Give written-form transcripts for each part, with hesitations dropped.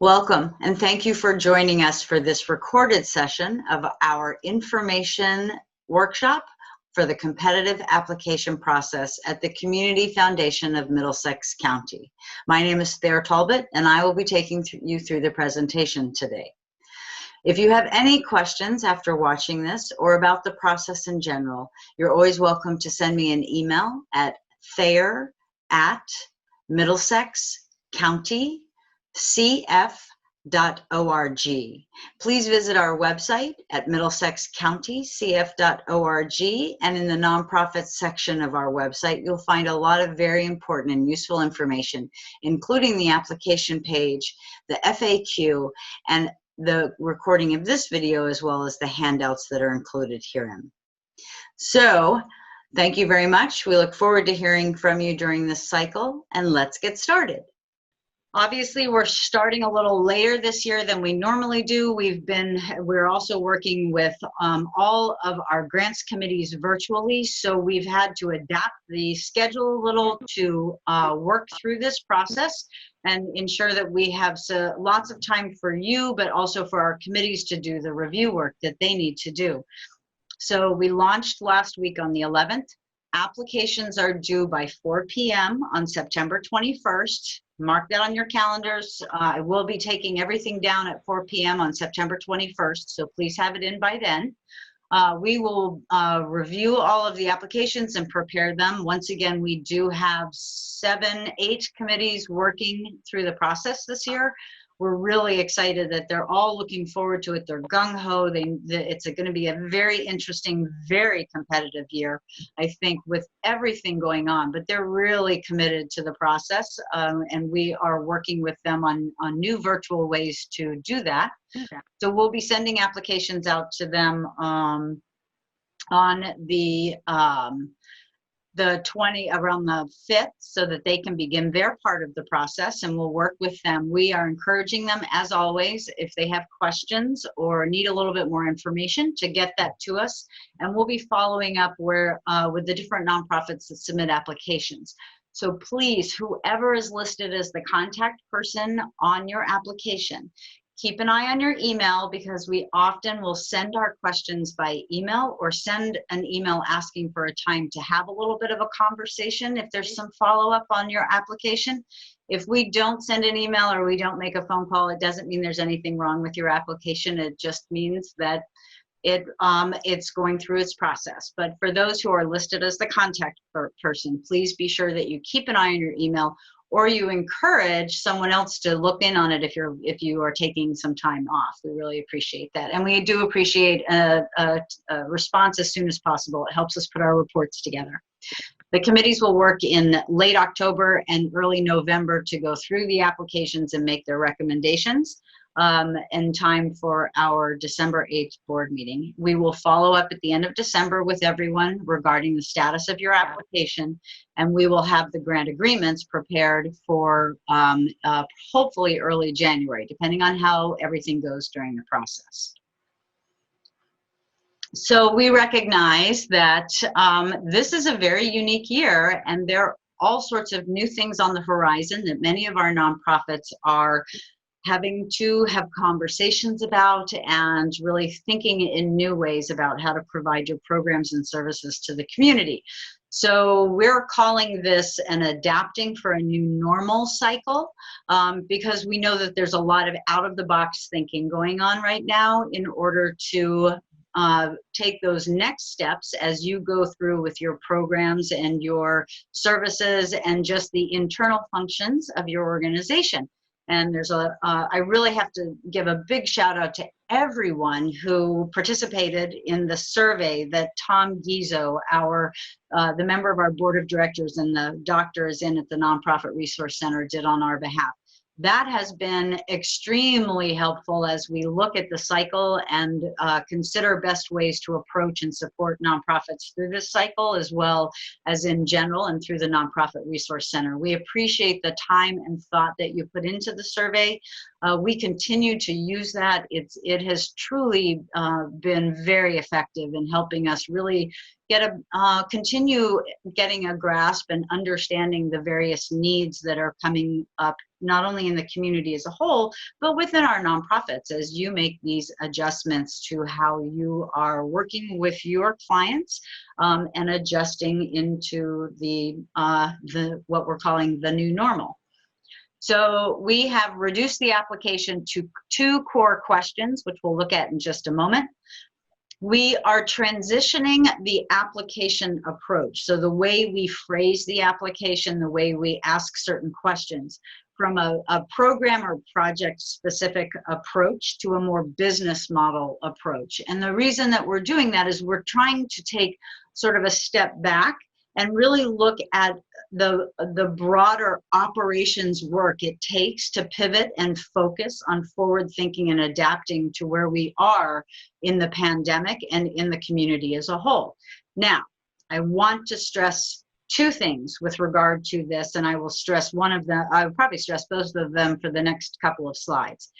Welcome, and thank you for joining us for this recorded session of our information workshop for the competitive application process at the Community Foundation of Middlesex County. My name is Thayer Talbot, and I will be taking you through the presentation today. If you have any questions after watching this or about the process in general, you're always welcome to send me an email at thayer@middlesexcountycf.org. Please visit our website at middlesexcountycf.org, and in the nonprofits section of our website, you'll find a lot of very important and useful information, including the application page, the FAQ, and the recording of this video, as well as the handouts that are included herein. So, thank you very much. We look forward to hearing from you during this cycle, and let's get started. Obviously, we're starting a little later this year than we normally do. We're also working with all of our grants committees virtually, so we've had to adapt the schedule a little to work through this process and ensure that we have lots of time for you, but also for our committees to do the review work that they need to do. So we launched last week on the 11th. Applications are due by 4 p.m. on September 21st. Mark that on your calendars. I will be taking everything down at 4 p.m. on September 21st, so please have it in by then. We will review all of the applications and prepare them. Once again, we do have 8 committees working through the process this year. We're really excited that they're all looking forward to it. They're gung-ho. It's going to be a very interesting, very competitive year, I think, with everything going on. But they're really committed to the process, and we are working with them on new virtual ways to do that. Okay. So we'll be sending applications out to them on around the 5th, so that they can begin their part of the process, and we'll work with them. We are encouraging them, as always, if they have questions or need a little bit more information, to get that to us, and we'll be following up with the different nonprofits that submit applications. So please, whoever is listed as the contact person on your application, keep an eye on your email, because we often will send our questions by email or send an email asking for a time to have a little bit of a conversation if there's some follow-up on your application. If we don't send an email or we don't make a phone call, it doesn't mean there's anything wrong with your application. It just means that it's going through its process. But for those who are listed as the contact person, please be sure that you keep an eye on your email, or you encourage someone else to look in on it if you are taking some time off. We really appreciate that. And we do appreciate a response as soon as possible. It helps us put our reports together. The committees will work in late October and early November to go through the applications and make their recommendations in time for our December 8th board meeting. We will follow up at the end of December with everyone regarding the status of your application, and we will have the grant agreements prepared for hopefully early January, depending on how everything goes during the process. So we recognize that this is a very unique year, and there are all sorts of new things on the horizon that many of our nonprofits are having to have conversations about, and really thinking in new ways about how to provide your programs and services to the community. So we're calling this an adapting for a new normal cycle, because we know that there's a lot of out-of-the-box thinking going on right now in order to take those next steps as you go through with your programs and your services and just the internal functions of your organization. And I really have to give a big shout out to everyone who participated in the survey that Tom Gizzo, the member of our board of directors and the doctors in at the Nonprofit Resource Center, did on our behalf. That has been extremely helpful as we look at the cycle and consider best ways to approach and support nonprofits through this cycle, as well as in general and through the Nonprofit Resource Center. We appreciate the time and thought that you put into the survey. We continue to use that. It has truly been very effective in helping us really continue getting a grasp and understanding the various needs that are coming up, not only in the community as a whole, but within our nonprofits as you make these adjustments to how you are working with your clients and adjusting into the what we're calling the new normal. So we have reduced the application to 2 core questions, which we'll look at in just a moment. We are transitioning the application approach. So the way we phrase the application, the way we ask certain questions, from a program or project specific approach to a more business model approach. And the reason that we're doing that is we're trying to take sort of a step back and really look at the broader operations work it takes to pivot and focus on forward thinking and adapting to where we are in the pandemic and in the community as a whole. Now, I want to stress 2 things with regard to this, and I will stress one of them. I will probably stress both of them for the next couple of slides.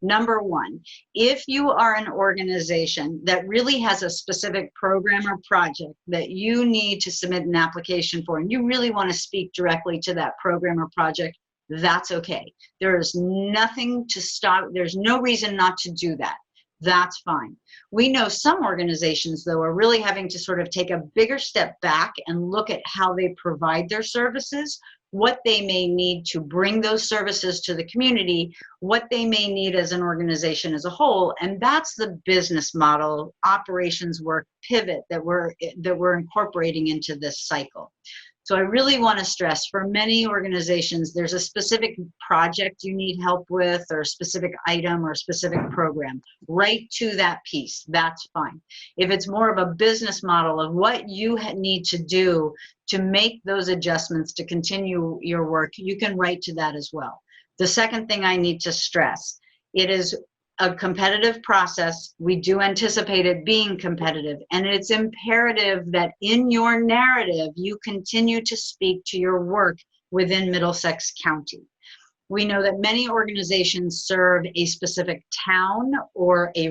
Number 1, if you are an organization that really has a specific program or project that you need to submit an application for, and you really want to speak directly to that program or project, that's okay. There is nothing to stop. There's no reason not to do that. That's fine. We know some organizations, though, are really having to sort of take a bigger step back and look at how they provide their services, what they may need to bring those services to the community, what they may need as an organization as a whole, and that's the business model, operations work pivot that we're incorporating into this cycle. So I really want to stress, for many organizations, there's a specific project you need help with, or a specific item or a specific program. Right to that piece, that's fine. If it's more of a business model of what you need to do to make those adjustments to continue your work, you can write to that as well. The second thing I need to stress, it is a competitive process. We do anticipate it being competitive, and it's imperative that in your narrative, you continue to speak to your work within Middlesex County. We know that many organizations serve a specific town or a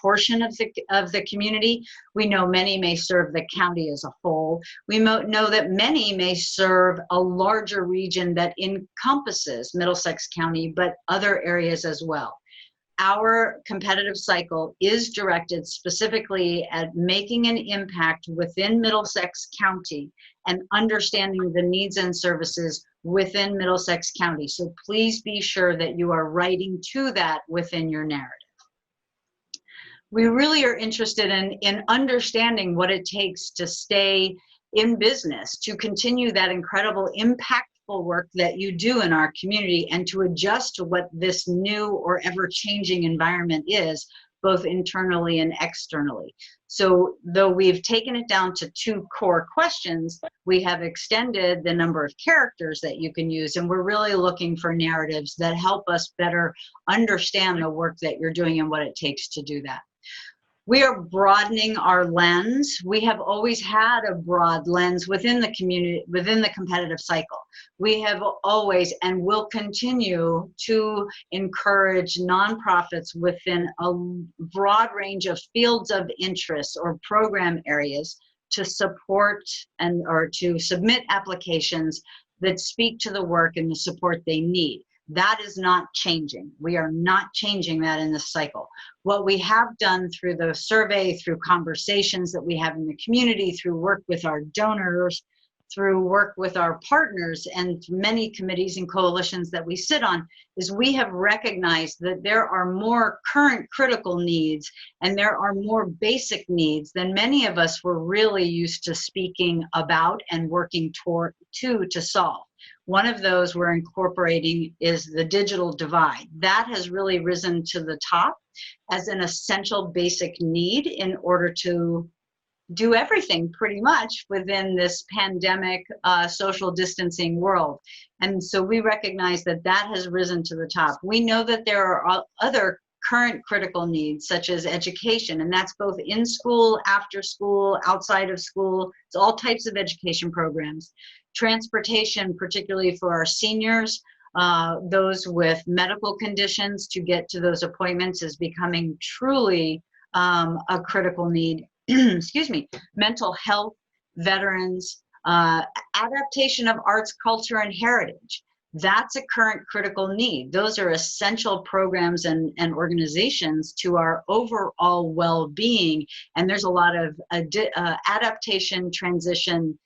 portion of the community. We know many may serve the county as a whole. We know that many may serve a larger region that encompasses Middlesex County, but other areas as well. Our competitive cycle is directed specifically at making an impact within Middlesex County and understanding the needs and services within Middlesex County. So please be sure that you are writing to that within your narrative. We really are interested in understanding what it takes to stay in business, to continue that incredible impact work that you do in our community, and to adjust to what this new or ever-changing environment is, both internally and externally. So though we've taken it down to 2 core questions, we have extended the number of characters that you can use, and we're really looking for narratives that help us better understand the work that you're doing and what it takes to do that. We are broadening our lens. We have always had a broad lens within the community, within the competitive cycle. We have always and will continue to encourage nonprofits within a broad range of fields of interest or program areas to support or to submit applications that speak to the work and the support they need. That is not changing. We are not changing that in this cycle. What we have done through the survey, through conversations that we have in the community, through work with our donors, through work with our partners, and many committees and coalitions that we sit on, is we have recognized that there are more current critical needs and there are more basic needs than many of us were really used to speaking about and working to solve. One of those we're incorporating is the digital divide. That has really risen to the top as an essential basic need in order to do everything pretty much within this pandemic social distancing world. And so we recognize that that has risen to the top. We know that there are other current critical needs, such as education, and that's both in school, after school, outside of school. It's all types of education programs. Transportation, particularly for our seniors, those with medical conditions, to get to those appointments is becoming truly a critical need. excuse me, mental health, veterans, adaptation of arts, culture, and heritage. That's a current critical need. Those are essential programs and organizations to our overall well-being. And there's a lot of adaptation, transition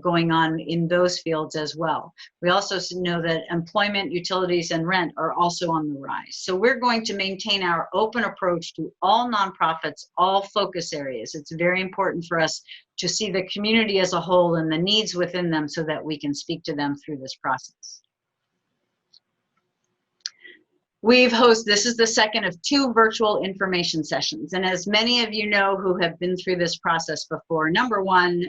going on in those fields as well. We also know that employment, utilities, and rent are also on the rise. So we're going to maintain our open approach to all nonprofits, all focus areas. It's very important for us to see the community as a whole and the needs within them so that we can speak to them through this process. This is the second of 2 virtual information sessions. And as many of you know who have been through this process before, number one,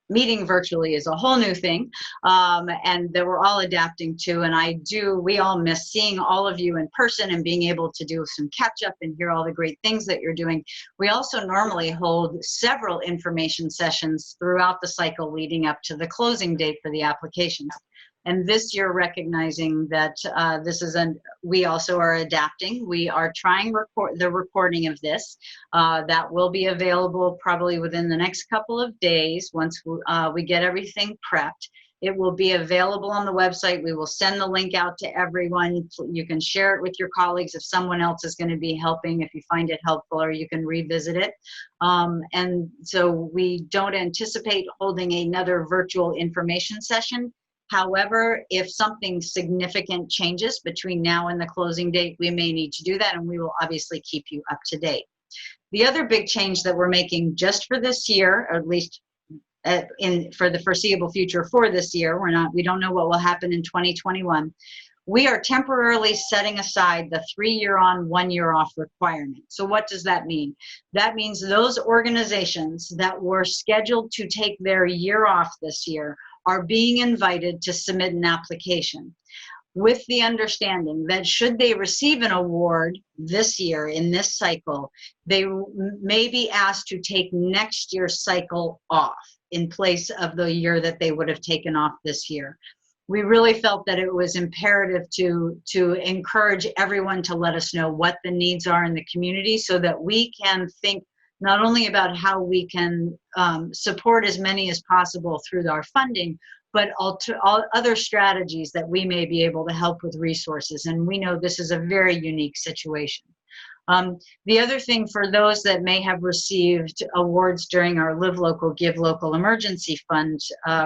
meeting virtually is a whole new thing, and that we're all adapting to. And we all miss seeing all of you in person and being able to do some catch up and hear all the great things that you're doing. We also normally hold several information sessions throughout the cycle leading up to the closing date for the applications. And this year, recognizing that we also are adapting. We are trying the recording of this. That will be available probably within the next couple of days once we get everything prepped. It will be available on the website. We will send the link out to everyone. You can share it with your colleagues if someone else is going to be helping, if you find it helpful, or you can revisit it. And so we don't anticipate holding another virtual information session. However, if something significant changes between now and the closing date, we may need to do that, and we will obviously keep you up to date. The other big change that we're making just for this year, or at least for the foreseeable future for this year, we don't know what will happen in 2021. We are temporarily setting aside the 3-year on, 1-year off requirement. So what does that mean? That means those organizations that were scheduled to take their year off this year are being invited to submit an application with the understanding that should they receive an award this year in this cycle, they may be asked to take next year's cycle off in place of the year that they would have taken off this year. We really felt that it was imperative to encourage everyone to let us know what the needs are in the community so that we can think not only about how we can support as many as possible through our funding, but all other strategies that we may be able to help with resources. And we know this is a very unique situation. The other thing for those that may have received awards during our Live Local, Give Local Emergency Fund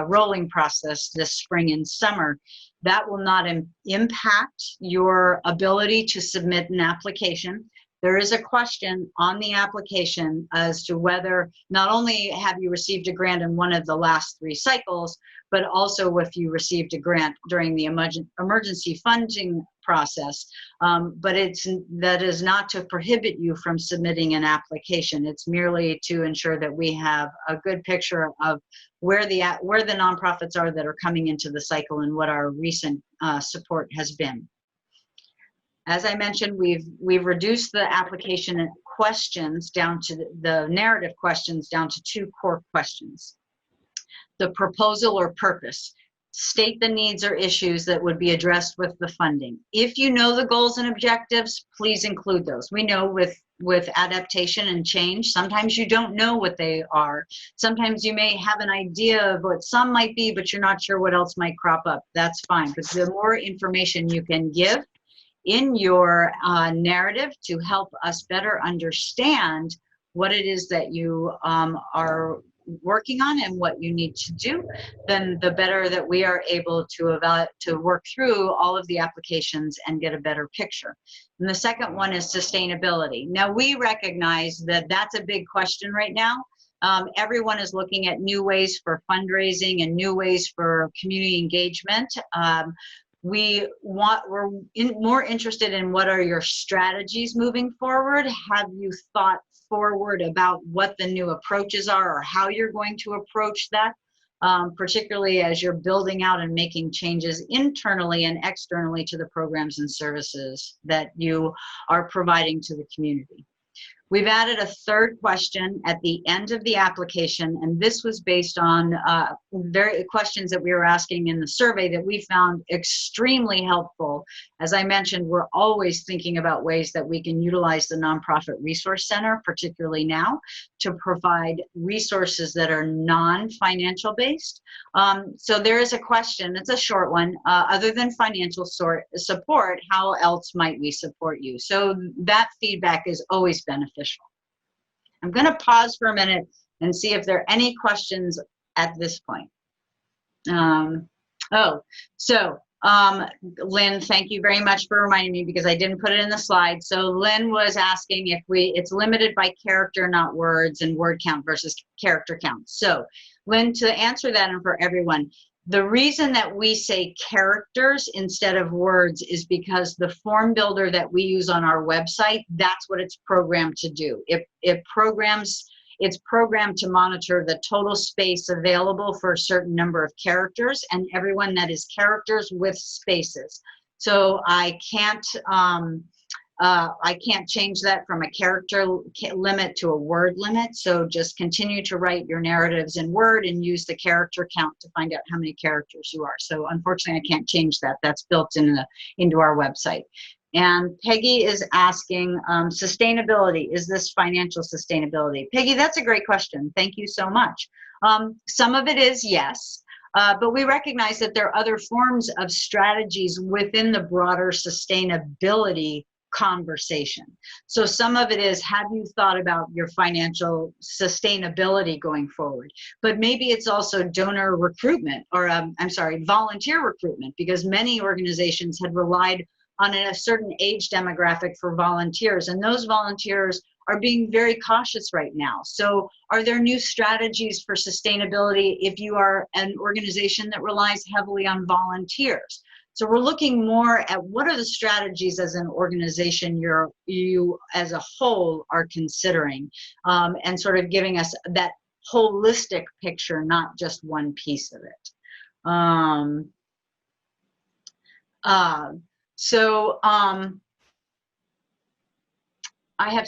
rolling process this spring and summer, that will not impact your ability to submit an application. There is a question on the application as to whether not only have you received a grant in one of the last 3 cycles, but also if you received a grant during the emergency funding process. But that is not to prohibit you from submitting an application. It's merely to ensure that we have a good picture of where the nonprofits are that are coming into the cycle and what our recent support has been. As I mentioned, we've reduced the application questions down to the narrative questions down to 2 core questions. The proposal or purpose. State the needs or issues that would be addressed with the funding. If you know the goals and objectives, please include those. We know with adaptation and change, sometimes you don't know what they are. Sometimes you may have an idea of what some might be, but you're not sure what else might crop up. That's fine, but the more information you can give in your narrative to help us better understand what it is that you are working on and what you need to do, then the better that we are able to work through all of the applications and get a better picture. And the second one is sustainability. Now, we recognize that that's a big question right now. Everyone is looking at new ways for fundraising and new ways for community engagement. We're more interested in what are your strategies moving forward. Have you thought forward about what the new approaches are or how you're going to approach that, particularly as you're building out and making changes internally and externally to the programs and services that you are providing to the community. We've added a third question at the end of the application, and this was based on questions that we were asking in the survey that we found extremely helpful. As I mentioned, we're always thinking about ways that we can utilize the Nonprofit Resource Center, particularly now, to provide resources that are non-financial based. So there is a question, it's a short one, other than financial support, how else might we support you? So that feedback is always beneficial. I'm going to pause for a minute and see if there are any questions at this point. Lynn, thank you very much for reminding me because I didn't put it in the slide. So Lynn was asking if it's limited by character, not words, and word count versus character count. So Lynn, to answer that and for everyone, the reason that we say characters instead of words is because the form builder that we use on our website, that's what it's programmed to do. It's programmed to monitor the total space available for a certain number of characters, and everyone that is characters with spaces. So I can't change that from a character limit to a word limit. So just continue to write your narratives in Word and use the character count to find out how many characters you are. So unfortunately, I can't change that. That's built into our website. And Peggy is asking, sustainability, is this financial sustainability? Peggy, that's a great question. Thank you so much. Some of it is yes, but we recognize that there are other forms of strategies within the broader sustainability conversation. So some of it is, have you thought about your financial sustainability going forward? But maybe it's also donor recruitment, or volunteer recruitment, because many organizations had relied on a certain age demographic for volunteers, and those volunteers are being very cautious right now. So are there new strategies for sustainability if you are an organization that relies heavily on volunteers? So we're looking more at what are the strategies as an organization you as a whole are considering, and sort of giving us that holistic picture, not just one piece of it. I have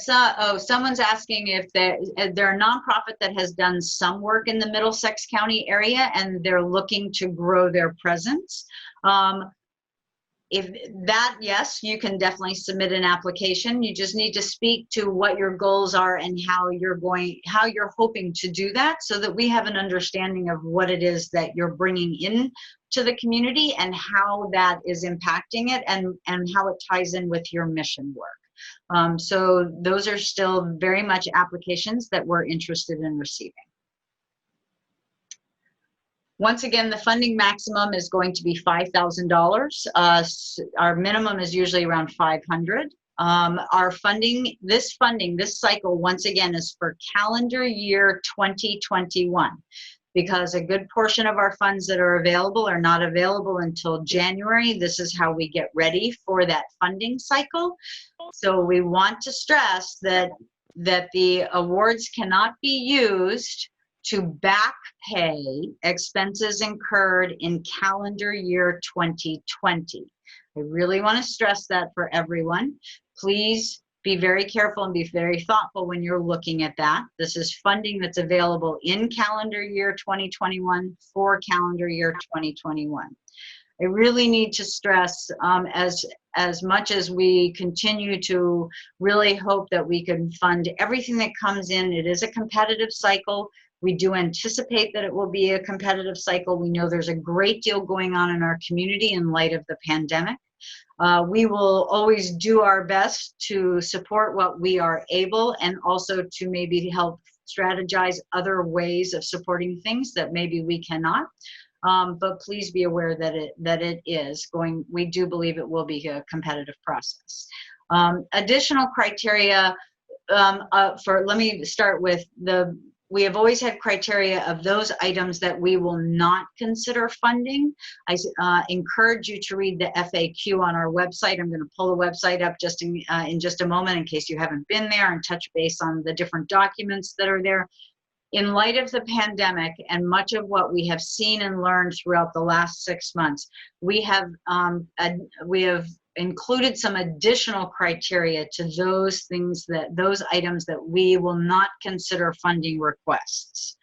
someone's asking if they're a nonprofit that has done some work in the Middlesex County area and they're looking to grow their presence. If that, yes, you can definitely submit an application. You just need to speak to what your goals are and how you're hoping to do that, so that we have an understanding of what it is that you're bringing in to the community and how that is impacting it, and how it ties in with your mission work. So those are still very much applications that we're interested in receiving. Once again, the funding maximum is going to be $5,000. Our minimum is usually around $500. Our funding, this cycle, once again, is for calendar year 2021, because a good portion of our funds that are available are not available until January. This is how we get ready for that funding cycle. So we want to stress that the awards cannot be used to back pay expenses incurred in calendar year 2020. I really want to stress that for everyone. Please be very careful and be very thoughtful when you're looking at that. This is funding that's available in calendar year 2021 for calendar year 2021. I really need to stress, as much as we continue to really hope that we can fund everything that comes in, it is a competitive cycle. We do anticipate that it will be a competitive cycle. We know there's a great deal going on in our community in light of the pandemic. We will always do our best to support what we are able, and also to maybe help strategize other ways of supporting things that maybe we cannot. But please be aware that it is going, we do believe it will be a competitive process. Additional criteria let me start with we have always had criteria of those items that we will not consider funding. I encourage you to read the FAQ on our website. I'm going to pull the website up just in just a moment in case you haven't been there, and touch base on the different documents that are there. In light of the pandemic and much of what we have seen and learned throughout the last 6 months, we have included some additional criteria to those items that we will not consider funding requests.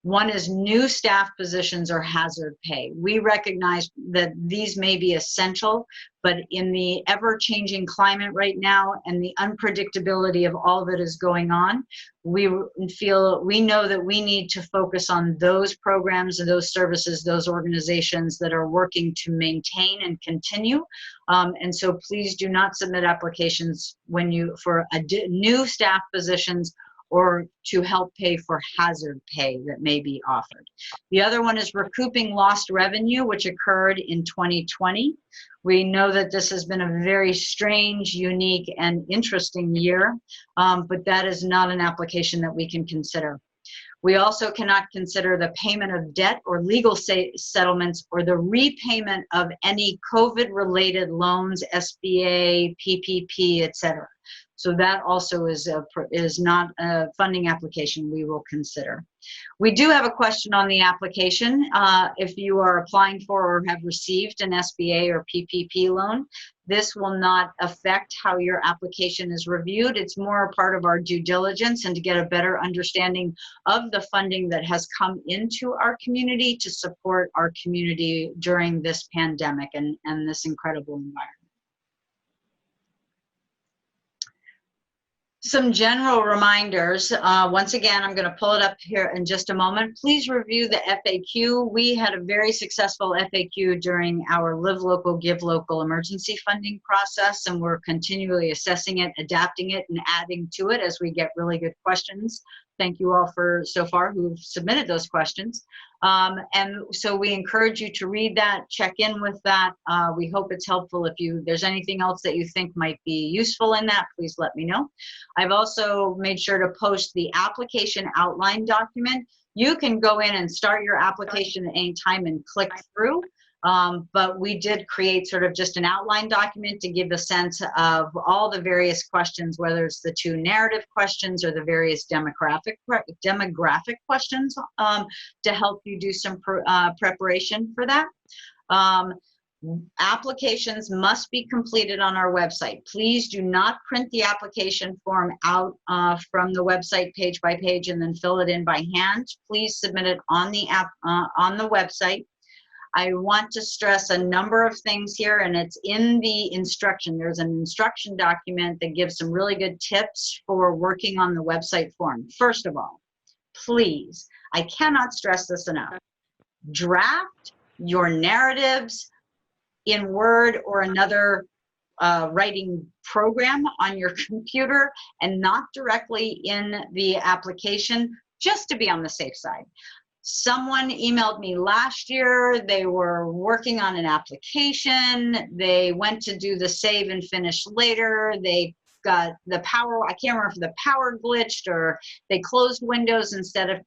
One is new staff positions or hazard pay. We recognize that these may be essential, but in the ever-changing climate right now and the unpredictability of all that is going on, we know that we need to focus on those programs and those services, those organizations that are working to maintain and continue. And so please do not submit applications for new staff positions or to help pay for hazard pay that may be offered. The other one is recouping lost revenue, which occurred in 2020. We know that this has been a very strange, unique, and interesting year, but that is not an application that we can consider. We also cannot consider the payment of debt or legal settlements or the repayment of any COVID-related loans, SBA, PPP, etc. So that also is not a funding application we will consider. We do have a question on the application. If you are applying for or have received an SBA or PPP loan, this will not affect how your application is reviewed. It's more a part of our due diligence and to get a better understanding of the funding that has come into our community to support our community during this pandemic and this incredible environment. Some general reminders. Once again, I'm going to pull it up here in just a moment. Please review the FAQ. We had a very successful FAQ during our Live Local, Give Local emergency funding process, and we're continually assessing it, adapting it, and adding to it as we get really good questions. Thank you all so far who've submitted those questions. And so we encourage you to read that, check in with that. We hope it's helpful. If there's anything else that you think might be useful in that, please let me know. I've also made sure to post the application outline document. You can go in and start your application at any time and click through. But we did create sort of just an outline document to give a sense of all the various questions, whether it's the 2 narrative questions or the various demographic questions, to help you do some preparation for that. Applications must be completed on our website. Please do not print the application form out from the website page by page and then fill it in by hand. Please submit it on the website. I want to stress a number of things here, and it's in the instruction. There's an instruction document that gives some really good tips for working on the website form. First of all, please, I cannot stress this enough, draft your narratives in Word or another writing program on your computer and not directly in the application, just to be on the safe side. Someone emailed me last year. They were working on an application. They went to do the save and finish later. They got the power, I can't remember if the power glitched or they closed Windows instead of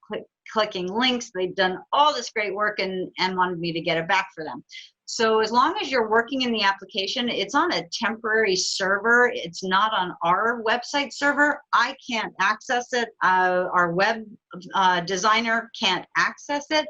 clicking links. They've done all this great work and wanted me to get it back for them. So as long as you're working in the application, it's on a temporary server. It's not on our website server. I can't access it. Our web designer can't access it.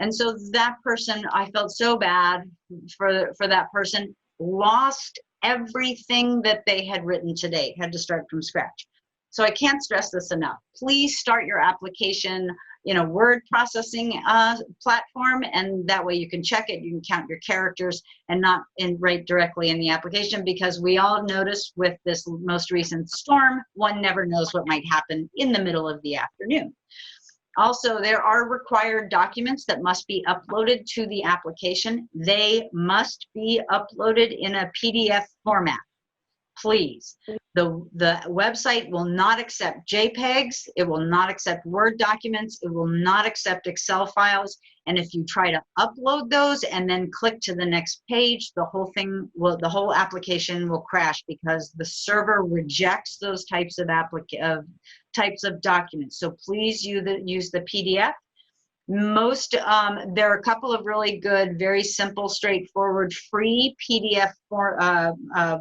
And so that person, I felt so bad for that person, lost everything that they had written to date, had to start from scratch. So I can't stress this enough. Please start your application in a word processing platform, and that way you can check it, you can count your characters and not write directly in the application, because we all noticed with this most recent storm, one never knows what might happen in the middle of the afternoon. Also, there are required documents that must be uploaded to the application. They must be uploaded in a PDF format. Please. The website will not accept JPEGs. It will not accept Word documents. It will not accept Excel files. And if you try to upload those and then click to the next page, the whole application will crash, because the server rejects those types of documents. So please use the PDF. There are a couple of really good, very simple, straightforward, free PDF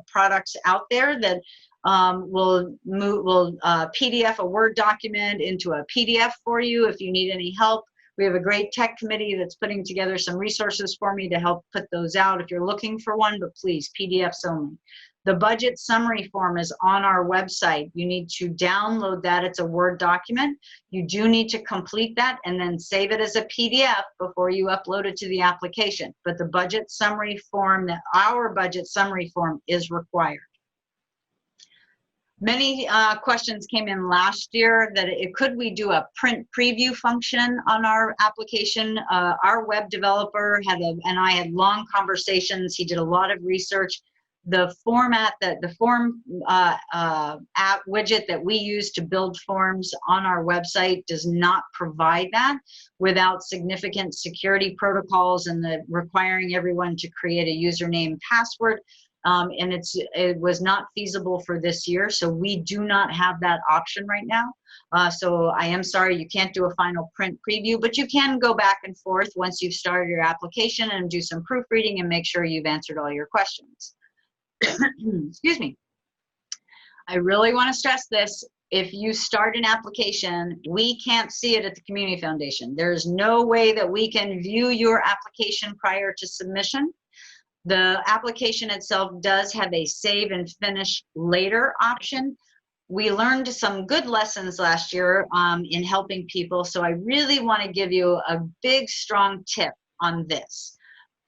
products out there that will PDF a Word document into a PDF for you if you need any help. We have a great tech committee that's putting together some resources for me to help put those out if you're looking for one, but please, PDFs only. The budget summary form is on our website. You need to download that. It's a Word document. You do need to complete that and then save it as a PDF before you upload it to the application. But the budget summary form, our budget summary form, is required. Many questions came in last year that could we do a print preview function on our application. Our web developer and I had long conversations. He did a lot of research. The format that the form app widget that we use to build forms on our website does not provide that without significant security protocols and requiring everyone to create a username and password. And it was not feasible for this year, so we do not have that option right now. So I am sorry you can't do a final print preview, but you can go back and forth once you've started your application and do some proofreading and make sure you've answered all your questions. Excuse me. I really want to stress this. If you start an application, we can't see it at the Community Foundation. There's no way that we can view your application prior to submission. The application itself does have a save and finish later option. We learned some good lessons last year in helping people, so I really want to give you a big, strong tip on this.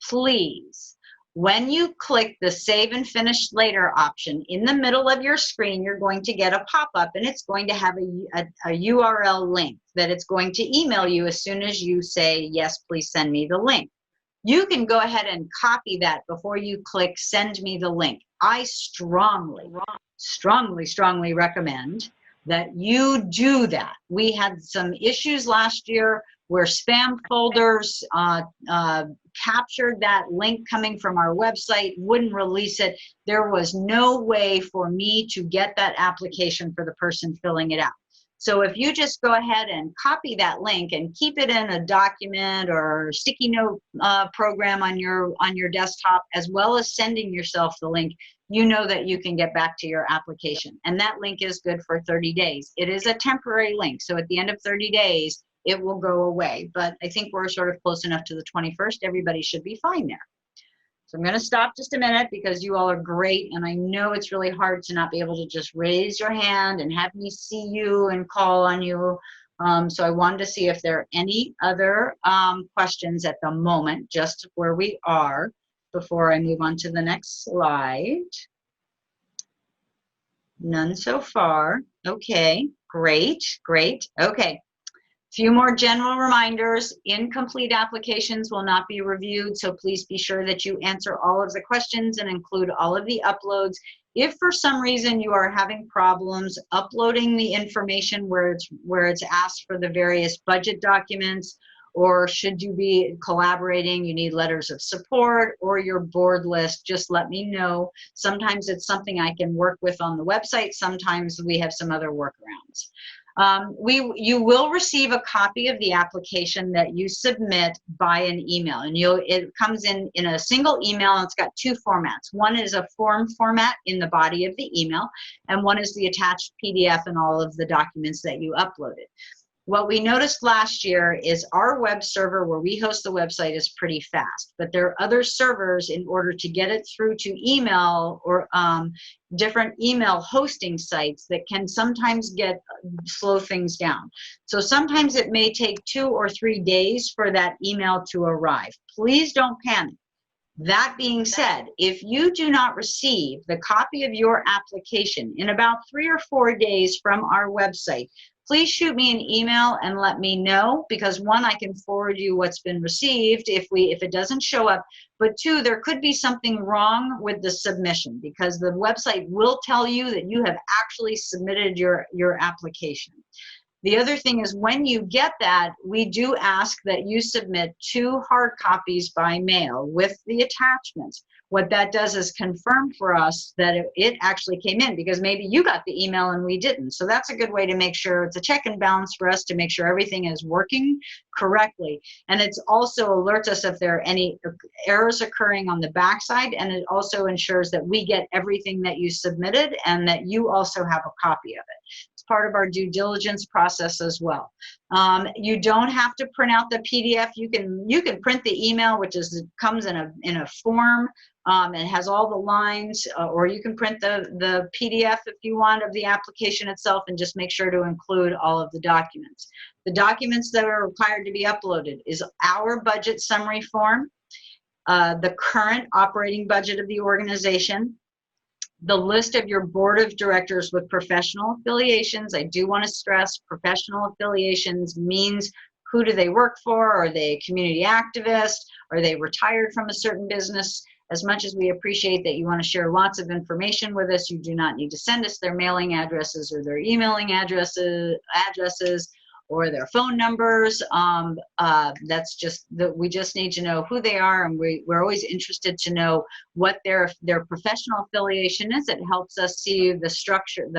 Please, when you click the Save and Finish Later option, in the middle of your screen, you're going to get a pop-up, and it's going to have a URL link that it's going to email you as soon as you say, yes, please send me the link. You can go ahead and copy that before you click Send me the link. I strongly, strongly recommend that you do that. We had some issues last year where spam folders captured that link coming from our website, wouldn't release it. There was no way for me to get that application for the person filling it out. So if you just go ahead and copy that link and keep it in a document or sticky note program on your desktop, as well as sending yourself the link, you know that you can get back to your application. And that link is good for 30 days. It is a temporary link, so at the end of 30 days, it will go away. But I think we're sort of close enough to the 21st. Everybody should be fine there. So I'm going to stop just a minute because you all are great, and I know it's really hard to not be able to just raise your hand and have me see you and call on you. So I wanted to see if there are any other questions at the moment, just where we are, before I move on to the next slide. None so far. Okay, great, great. Okay. Few more general reminders. Incomplete applications will not be reviewed, so please be sure that you answer all of the questions and include all of the uploads. If for some reason you are having problems uploading the information where it's asked for the various budget documents, or should you be collaborating, you need letters of support or your board list, just let me know. Sometimes it's something I can work with on the website. Sometimes we have some other workarounds. You will receive a copy of the application that you submit by an email, and it comes in a single email, and it's got two formats. One is a form format in the body of the email, and one is the attached PDF and all of the documents that you uploaded. What we noticed last year is our web server where we host the website is pretty fast, but there are other servers in order to get it through to email or different email hosting sites that can sometimes slow things down. So sometimes it may take 2 or 3 days for that email to arrive. Please don't panic. That being said, if you do not receive the copy of your application in about 3 or 4 days from our website, please shoot me an email and let me know, because one, I can forward you what's been received if it doesn't show up, but two, there could be something wrong with the submission, because the website will tell you that you have actually submitted your application. The other thing is, when you get that, we do ask that you submit 2 hard copies by mail with the attachments. What that does is confirm for us that it actually came in, because maybe you got the email and we didn't. So that's a good way to make sure it's a check and balance for us to make sure everything is working correctly. And it also alerts us if there are any errors occurring on the backside, and it also ensures that we get everything that you submitted and that you also have a copy of it. It's part of our due diligence process as well. You don't have to print out the PDF. You can print the email, which comes in a form. It has all the lines, or you can print the PDF if you want of the application itself, and just make sure to include all of the documents. The documents that are required to be uploaded is our budget summary form, the current operating budget of the organization, the list of your board of directors with professional affiliations. I do want to stress professional affiliations means who do they work for? Are they a community activist? Are they retired from a certain business? As much as we appreciate that you want to share lots of information with us, you do not need to send us their mailing addresses or their emailing addresses or their phone numbers. That's just we just need to know who they are, and we're always interested to know what their professional affiliation is. It helps us see the structure,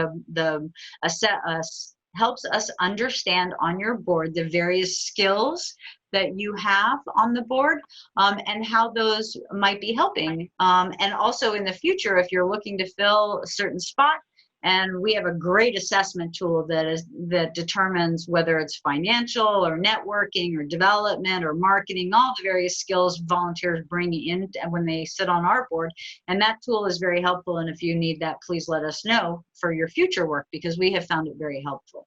helps us understand on your board the various skills that you have on the board, and how those might be helping. And also in the future, if you're looking to fill a certain spot, and we have a great assessment tool that determines whether it's financial or networking or development or marketing, all the various skills volunteers bring in when they sit on our board. And that tool is very helpful. And if you need that, please let us know for your future work, because we have found it very helpful.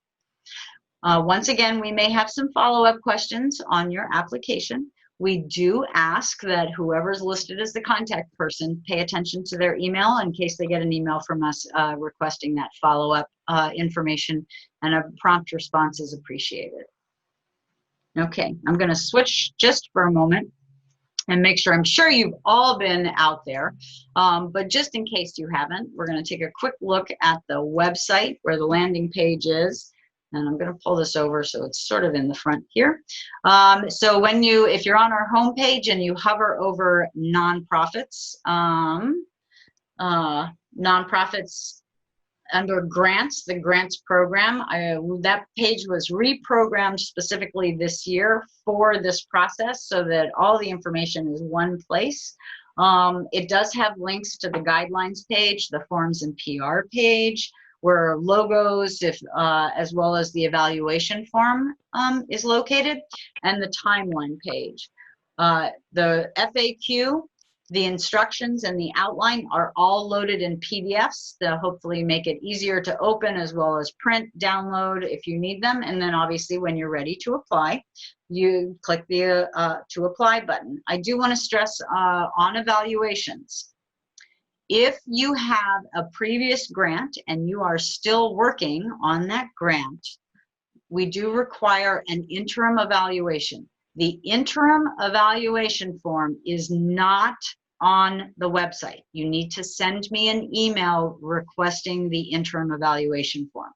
Once again, we may have some follow-up questions on your application. We do ask that whoever's listed as the contact person pay attention to their email in case they get an email from us requesting that follow-up information, and a prompt response is appreciated. Okay, I'm going to switch just for a moment and make sure, I'm sure you've all been out there, but just in case you haven't, we're going to take a quick look at the website where the landing page is. And I'm going to pull this over so it's sort of in the front here. So if you're on our homepage and you hover over nonprofits, nonprofits under grants, the grants program, that page was reprogrammed specifically this year for this process so that all the information is one place. It does have links to the guidelines page, the forms and PR page, where logos, as well as the evaluation form is located, and the timeline page. The FAQ, the instructions, and the outline are all loaded in PDFs to hopefully make it easier to open, as well as print, download if you need them. And then obviously when you're ready to apply, you click the to apply button. I do want to stress on evaluations. If you have a previous grant and you are still working on that grant, we do require an interim evaluation. The interim evaluation form is not on the website. You need to send me an email requesting the interim evaluation form.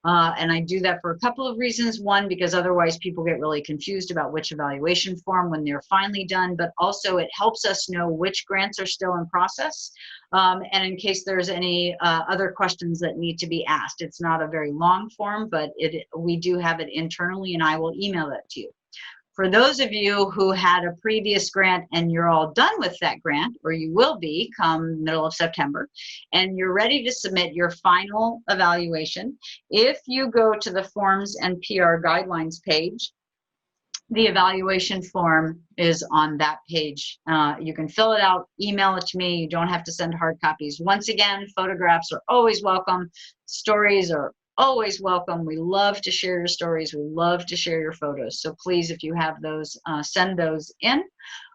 And I do that for a couple of reasons. One, because otherwise people get really confused about which evaluation form when they're finally done, but also it helps us know which grants are still in process. And in case there's any other questions that need to be asked. It's not a very long form, but we do have it internally, and I will email it to you. For those of you who had a previous grant and you're all done with that grant, or you will be come middle of September, and you're ready to submit your final evaluation, if you go to the forms and PR guidelines page, the evaluation form is on that page. You can fill it out, email it to me. You don't have to send hard copies. Once again, photographs are always welcome. Stories are always welcome. We love to share your stories. We love to share your photos. So please, if you have those, send those in.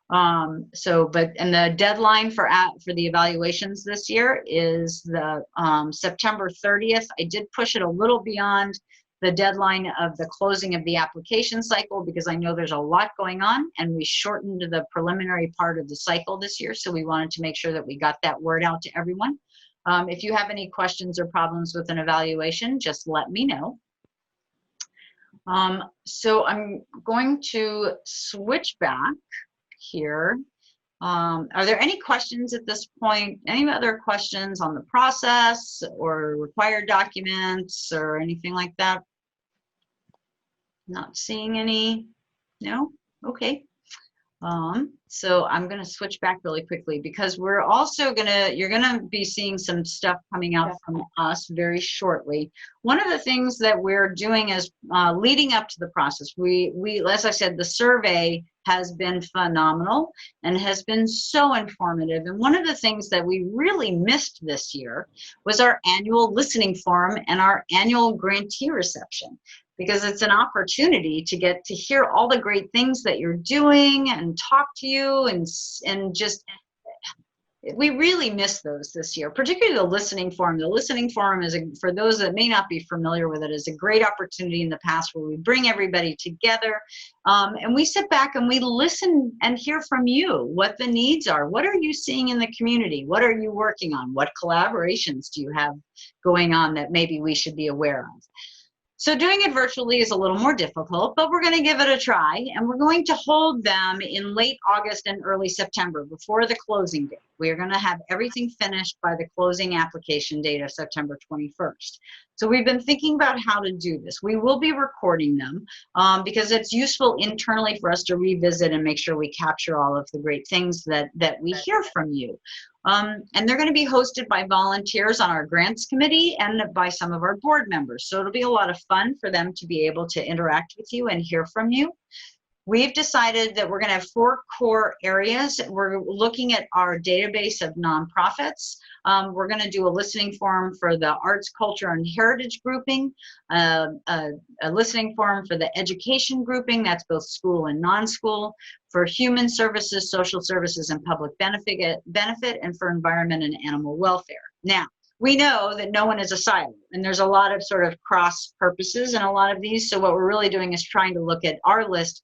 And the deadline for the evaluations this year is the September 30th. I did push it a little beyond the deadline of the closing of the application cycle because I know there's a lot going on, and we shortened the preliminary part of the cycle this year. So we wanted to make sure that we got that word out to everyone. If you have any questions or problems with an evaluation, just let me know. So I'm going to switch back here. Are there any questions at this point? Any other questions on the process or required documents or anything like that? Not seeing any. No? Okay. So I'm going to switch back really quickly because we're also you're going to be seeing some stuff coming out from us very shortly. One of the things that we're doing is leading up to the process. We, as I said, the survey has been phenomenal and has been so informative. And one of the things that we really missed this year was our annual listening forum and our annual grantee reception, because it's an opportunity to get to hear all the great things that you're doing and talk to you and just, we really miss those this year, particularly the listening forum. The listening forum is, for those that may not be familiar with it, is a great opportunity in the past where we bring everybody together and we sit back and we listen and hear from you what the needs are. What are you seeing in the community? What are you working on? What collaborations do you have going on that maybe we should be aware of? So doing it virtually is a little more difficult, but we're going to give it a try, and we're going to hold them in late August and early September before the closing date. We are going to have everything finished by the closing application date of September 21st. So we've been thinking about how to do this. We will be recording them because it's useful internally for us to revisit and make sure we capture all of the great things that we hear from you. And they're going to be hosted by volunteers on our grants committee and by some of our board members. So it'll be a lot of fun for them to be able to interact with you and hear from you. We've decided that we're going to have 4 core areas. We're looking at our database of nonprofits. We're going to do a listening forum for the arts, culture, and heritage grouping, a listening forum for the education grouping, that's both school and non-school, for human services, social services, and public benefit, and for environment and animal welfare. Now, we know that no one is a silo, and there's a lot of sort of cross purposes in a lot of these. So what we're really doing is trying to look at our list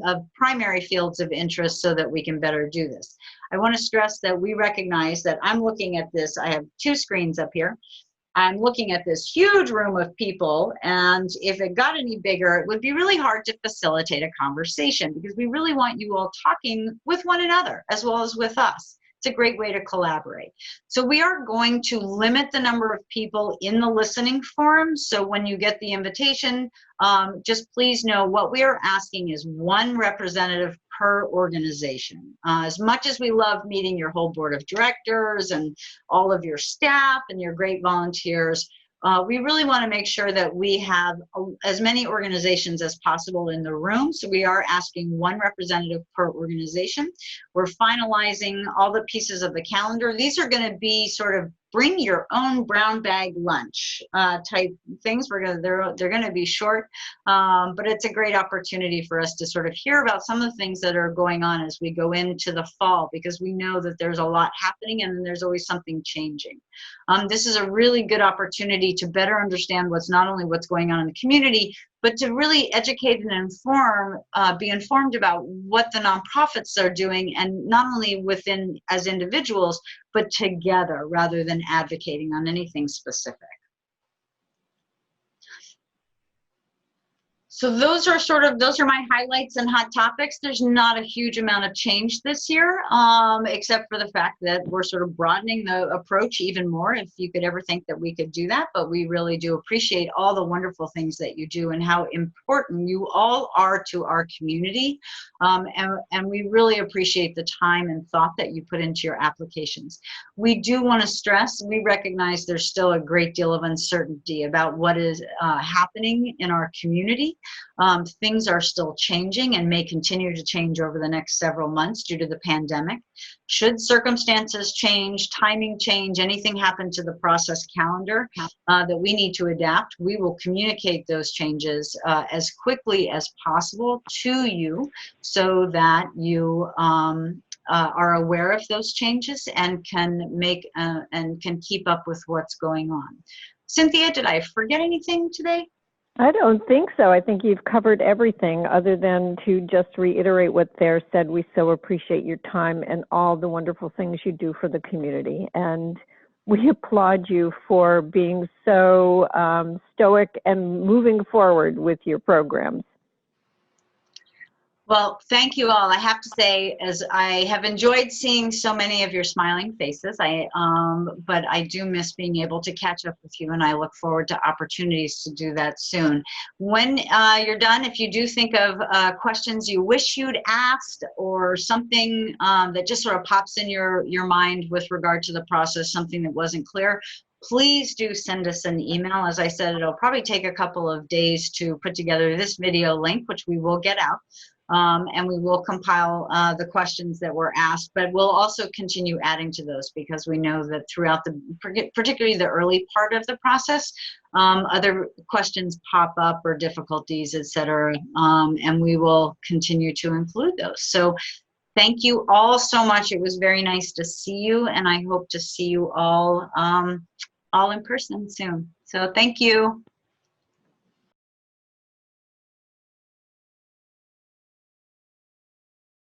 of primary fields of interest so that we can better do this. I want to stress that we recognize that I'm looking at this. I have 2 screens up here. I'm looking at this huge room of people, and if it got any bigger, it would be really hard to facilitate a conversation because we really want you all talking with one another as well as with us. It's a great way to collaborate. So we are going to limit the number of people in the listening forum. So when you get the invitation, just please know what we are asking is 1 representative per organization. As much as we love meeting your whole board of directors and all of your staff and your great volunteers, we really want to make sure that we have as many organizations as possible in the room. So we are asking 1 representative per organization. We're finalizing all the pieces of the calendar. These are going to be sort of bring your own brown bag lunch type things. They're going to be short, but it's a great opportunity for us to sort of hear about some of the things that are going on as we go into the fall, because we know that there's a lot happening and there's always something changing. This is a really good opportunity to better understand not only what's going on in the community, but to really educate and inform, be informed about what the nonprofits are doing, and not only within as individuals, but together rather than advocating on anything specific. So those are my highlights and hot topics. There's not a huge amount of change this year, except for the fact that we're sort of broadening the approach even more, if you could ever think that we could do that. But we really do appreciate all the wonderful things that you do and how important you all are to our community. And we really appreciate the time and thought that you put into your applications. We do want to stress, we recognize there's still a great deal of uncertainty about what is happening in our community. Things are still changing and may continue to change over the next several months due to the pandemic. Should circumstances change, timing change, anything happen to the process calendar that we need to adapt, we will communicate those changes as quickly as possible to you so that you are aware of those changes and can make and can keep up with what's going on. Cynthia, did I forget anything today? I don't think so. I think you've covered everything, other than to just reiterate what Thayer said. We so appreciate your time and all the wonderful things you do for the community. And we applaud you for being so stoic and moving forward with your programs. Well, thank you all. I have to say, as I have enjoyed seeing so many of your smiling faces, but I do miss being able to catch up with you, and I look forward to opportunities to do that soon. When you're done, if you do think of questions you wish you'd asked or something that just sort of pops in your mind with regard to the process, something that wasn't clear, please do send us an email. As I said, it'll probably take a couple of days to put together this video link, which we will get out. And we will compile the questions that were asked, but we'll also continue adding to those because we know that throughout particularly the early part of the process, other questions pop up or difficulties, et cetera, and we will continue to include those. So thank you all so much. It was very nice to see you, and I hope to see you all in person soon. So thank you.